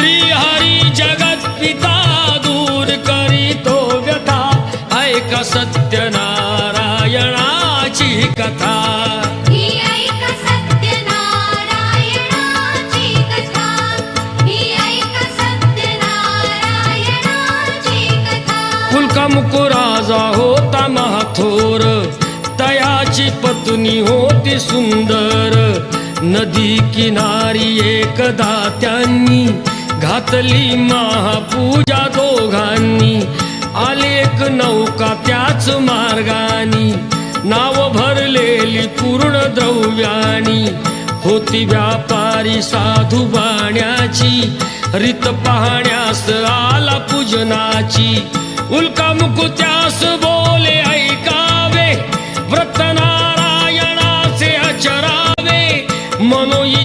श्री हरी जगत पिता दूर करीतो व्यथा ऐका सत्यनारायणाची कथा पुलकामुक राजा होता महाथोर तयाची पत्नी होती सुंदर नदी किनारी एकदा त्यांनी घातली महापूजा दोघांनी आले एक नौका त्याच मार्गानी नाव भरलेली पूर्ण द्रव्यानी होती व्यापारी साधू बाण्याची रीत पाहण्यास आला पूजनाची उल्कामुक त्यास